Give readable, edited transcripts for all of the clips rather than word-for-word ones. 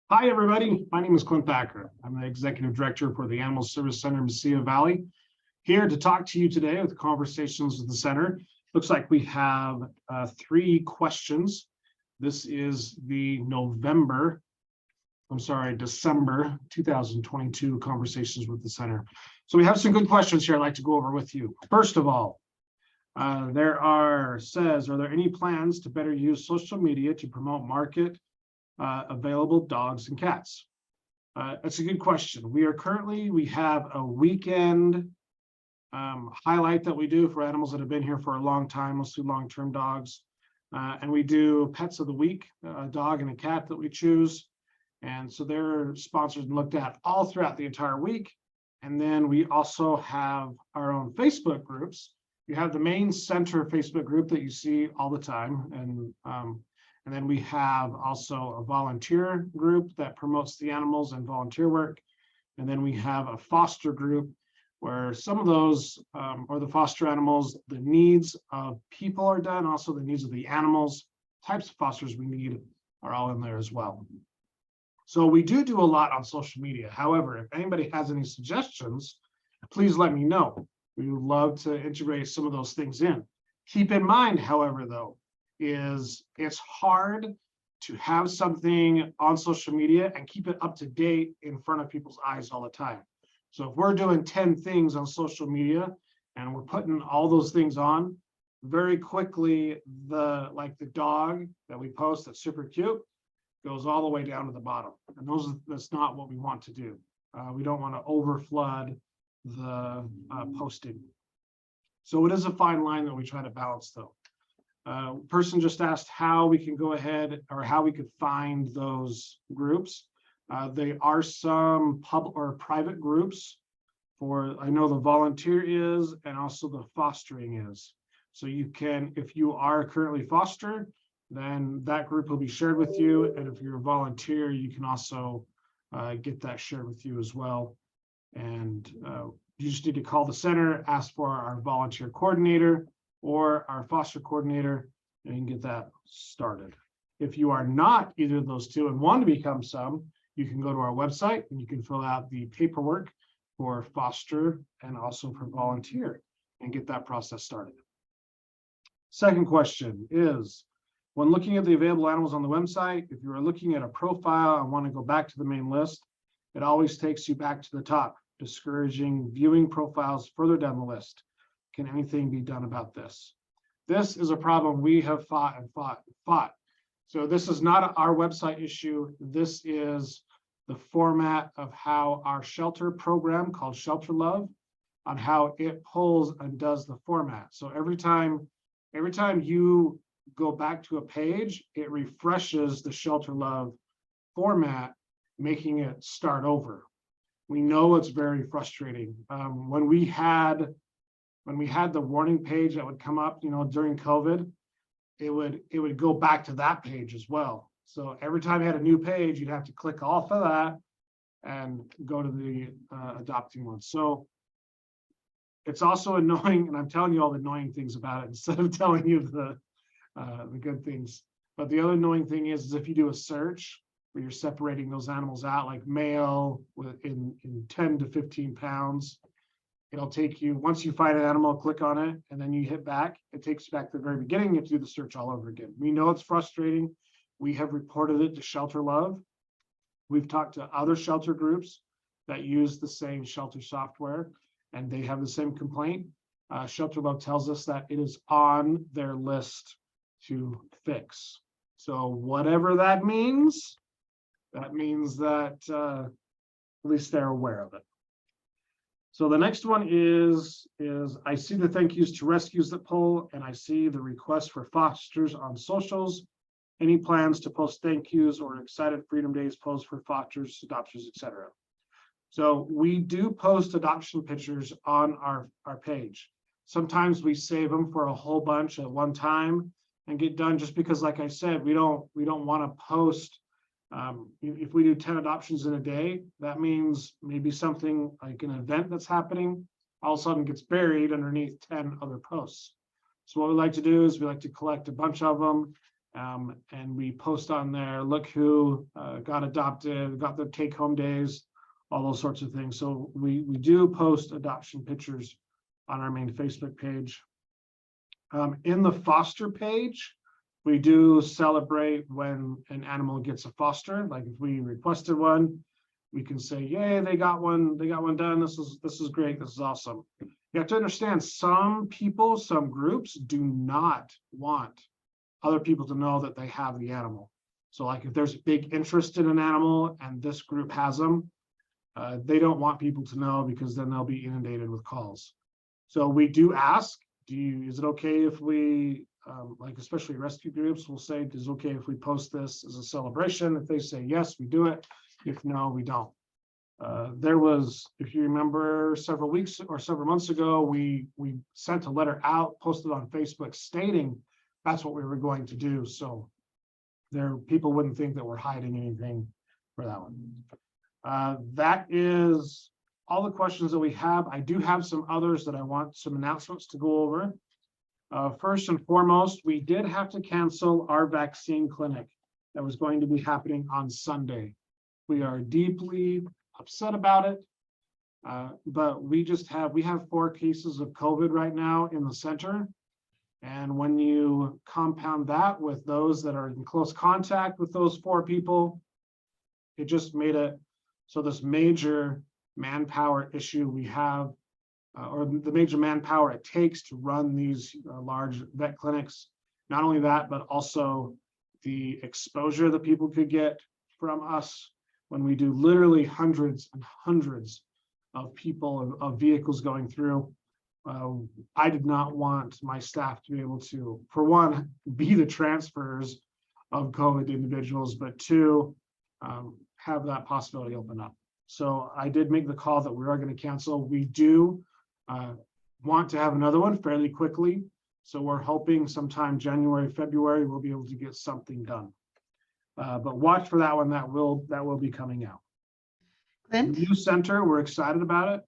Hi, everybody. My name is Clint Thacker. I'm the Executive Director for the Animal Service Center in Mesilla Valley. Here to talk to you today with conversations with the center. Looks like we have 3 questions. This is the December 2022 conversations with the center. So we have some good questions here I'd like to go over with you. First of all, are there any plans to better use social media to promote market available dogs and cats? That's a good question. We have a weekend highlight that we do for animals that have been here for a long time, mostly long-term dogs. And we do pets of the week, a dog and a cat that we choose. And so they're sponsored and looked at all throughout the entire week. And then we also have our own Facebook groups. You have the main center Facebook group that you see all the time. And then we have also a volunteer group that promotes the animals and volunteer work. And then we have a foster group where some of those, or the foster animals, the needs of people are done. Also the needs of the animals, types of fosters we need are all in there as well. So we do a lot on social media. However, if anybody has any suggestions, please let me know. We would love to integrate some of those things in. Keep in mind, however, though, it's hard to have something on social media and keep it up to date in front of people's eyes all the time. So if we're doing 10 things on social media and we're putting all those things on, very quickly, the dog that we post that's super cute goes all the way down to the bottom. And that's not what we want to do. We don't want to overflood the posting. So it is a fine line that we try to balance, though. Person just asked how we can go ahead or how we could find those groups. They are some public or private groups I know the volunteer is, and also the fostering is. So you can, if you are currently foster, then that group will be shared with you. And if you're a volunteer, you can also get that shared with you as well. And you just need to call the center, ask for our volunteer coordinator or our foster coordinator, and you can get that started. If you are not either of those two and want to become some, you can go to our website and you can fill out the paperwork for foster and also for volunteer and get that process started. Second question is, when looking at the available animals on the website, if you are looking at a profile and want to go back to the main list, it always takes you back to the top, discouraging viewing profiles further down the list. Can anything be done about this? This is a problem we have fought. So this is not our website issue. This is the format of how our shelter program called Shelter Love, on how it pulls and does the format. So every time you go back to a page, it refreshes the Shelter Love format, making it start over. We know it's very frustrating. When we had the warning page that would come up, during COVID, it would go back to that page as well. So every time you had a new page, you'd have to click off of that and go to the adopting one. So it's also annoying, and I'm telling you all the annoying things about it instead of telling you the good things. But the other annoying thing is if you do a search where you're separating those animals out, like male in 10 to 15 pounds, it'll take you, once you find an animal, click on it, and then you hit back, it takes you back to the very beginning. You have to do the search all over again. We know it's frustrating. We have reported it to Shelter Love. We've talked to other shelter groups that use the same shelter software, and they have the same complaint. Shelter Love tells us that it is on their list to fix. So whatever that means that at least they're aware of it. So the next one is I see the thank yous to rescues that pull, and I see the request for fosters on socials. Any plans to post thank yous or excited Freedom Days posts for fosters, adopters, etc.? So we do post adoption pictures on our page. Sometimes we save them for a whole bunch at one time and get done, just because, like I said, we don't want to post. If we do 10 adoptions in a day, that means maybe something like an event that's happening all of a sudden gets buried underneath 10 other posts. So what we like to do is we like to collect a bunch of them And we post on there, look who got adopted, got their take-home days, all those sorts of things. So we do post adoption pictures on our main Facebook page. In the foster page, we do celebrate when an animal gets a foster. Like if we requested one, we can say, yay, they got one done. This is great. This is awesome. You have to understand, some people, some groups do not want other people to know that they have the animal. So like if there's big interest in an animal and this group has them, they don't want people to know, because then they'll be inundated with calls. So we do ask, is it okay if we, like especially rescue groups will say, is it okay if we post this as a celebration? If they say yes, we do it. If no, we don't. There was, if you remember, several weeks or several months ago, we sent a letter out, posted on Facebook stating that's what we were going to do. So people wouldn't think that we're hiding anything for that one. That is all the questions that we have. I do have some others that I want some announcements to go over. First and foremost, we did have to cancel our vaccine clinic that was going to be happening on Sunday. We are deeply upset about it, but we have 4 cases of COVID right now in the center. And when you compound that with those that are in close contact with those 4 people, it just made it so this major manpower issue we have, or the major manpower it takes to run these large vet clinics. Not only that, but also the exposure that people could get from us when we do literally hundreds and hundreds of people, of vehicles going through. I did not want my staff to be able to, for one, be the transfers of COVID individuals, but 2, have that possibility open up. So I did make the call that we are going to cancel. We do want to have another one fairly quickly. So we're hoping sometime January, February, we'll be able to get something done. But watch for that one. That will be coming out. Clint? New center, we're excited about it.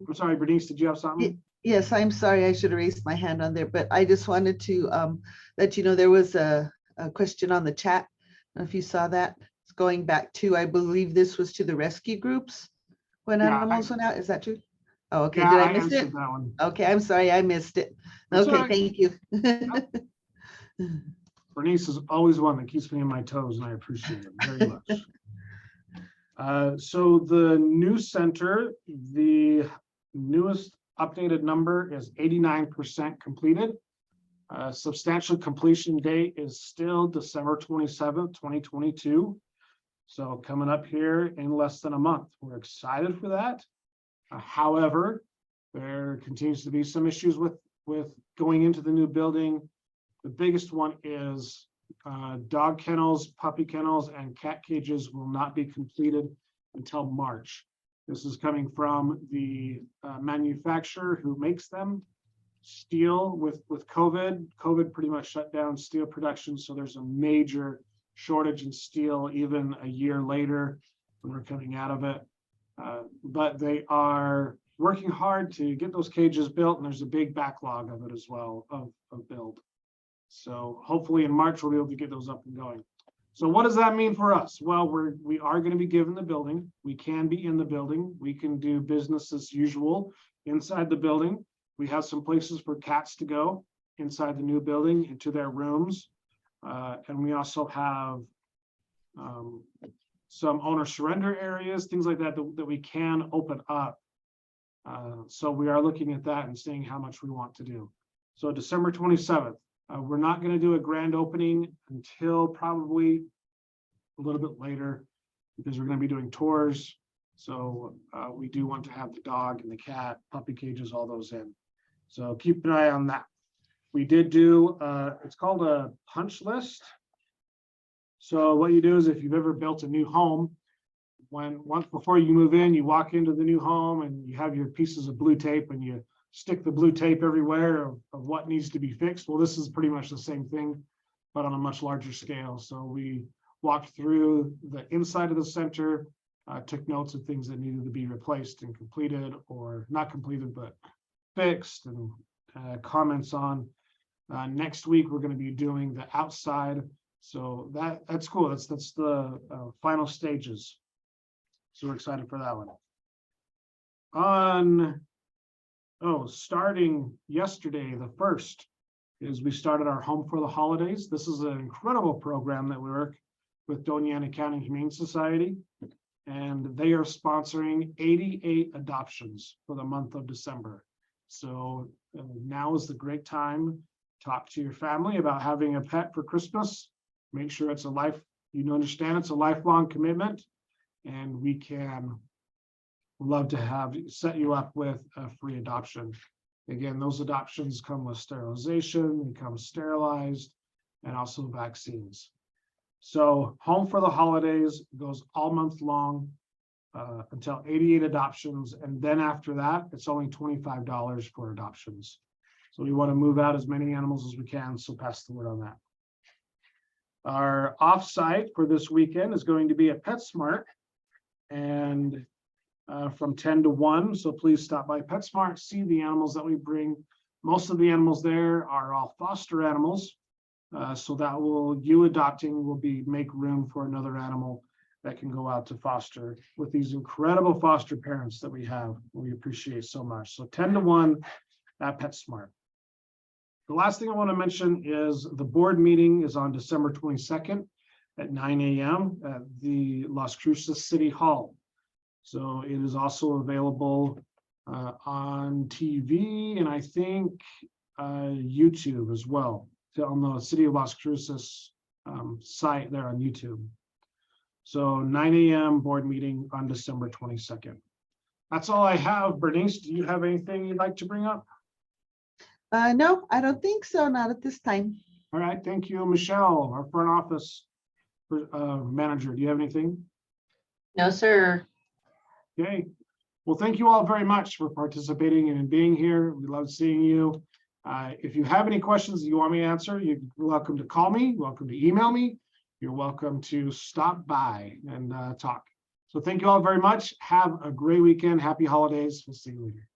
I'm sorry, Bernice, did you have something? Yes, I'm sorry, I should have raised my hand on there, but I just wanted to let you know there was a question on the chat. I don't know if you saw that. It's going back to, I believe this was to the rescue groups when animals went out. Is that true? Oh, okay. Yeah, Did I miss it? that one. Okay, I'm sorry, I missed it. That's Okay, all right. thank you. Bernice is always one that keeps me on my toes, and I appreciate it very much. So the new center, the newest updated number is 89% completed. Substantial completion date is still December 27th, 2022. So coming up here in less than a month. We're excited for that. However, there continues to be some issues with going into the new building. The biggest one is dog kennels, puppy kennels, and cat cages will not be completed until March. This is coming from the manufacturer who makes them. Steel with COVID pretty much shut down steel production. So there's a major shortage in steel even a year later when we're coming out of it. But they are working hard to get those cages built, and there's a big backlog of it as well of build. So hopefully in March we'll be able to get those up and going. So what does that mean for us? Well, we are going to be given the building. We can be in the building. We can do business as usual inside the building. We have some places for cats to go inside the new building into their rooms. And we also have some owner surrender areas, things like that we can open up. So we are looking at that and seeing how much we want to do. So December 27th, we're not going to do a grand opening until probably a little bit later, because we're going to be doing tours. So we do want to have the dog and the cat, puppy cages, all those in. So keep an eye on that. We did do, it's called a punch list. So what you do is, if you've ever built a new home, once before you move in, you walk into the new home and you have your pieces of blue tape and you stick the blue tape everywhere of what needs to be fixed. Well, this is pretty much the same thing, but on a much larger scale. So we walked through the inside of the center, took notes of things that needed to be replaced and completed, or not completed, but fixed, and comments on. Next week, we're going to be doing the outside So that's cool. That's the final stages. So we're excited for that one. Starting yesterday, the 1st, is we started our Home for the Holidays. This is an incredible program that we work with Doña Ana County Humane Society, and they are sponsoring 88 adoptions for the month of December. So now is the great time. Talk to your family about having a pet for Christmas. Make sure it's understand it's a lifelong commitment, and we can love to set you up with a free adoption. Again, those adoptions come with sterilization, they come sterilized, and also vaccines. So Home for the Holidays goes all month long until 88 adoptions. And then after that, it's only $25 for adoptions. So we want to move out as many animals as we can. So pass the word on that. Our offsite for this weekend is going to be at PetSmart, and from 10 to 1. So please stop by PetSmart, see the animals that we bring. Most of the animals there are all foster animals. So that you adopting will make room for another animal that can go out to foster with these incredible foster parents that we have. We appreciate so much. So 10 to 1 at PetSmart. The last thing I want to mention is the board meeting is on December 22nd at 9 a.m. at the Las Cruces City Hall. So it is also available on TV and I think YouTube as well, on the City of Las Cruces site there on YouTube. So 9 a.m. board meeting on December 22nd. That's all I have. Bernice, do you have anything you'd like to bring up? No, I don't think so. Not at this time. All right, thank you. Michelle, our front office manager, do you have anything? No, sir. Okay. Well, thank you all very much for participating and being here. We love seeing you. If you have any questions that you want me to answer, you're welcome to call me, welcome to email me. You're welcome to stop by and talk. So thank you all very much. Have a great weekend. Happy holidays. We'll see you later.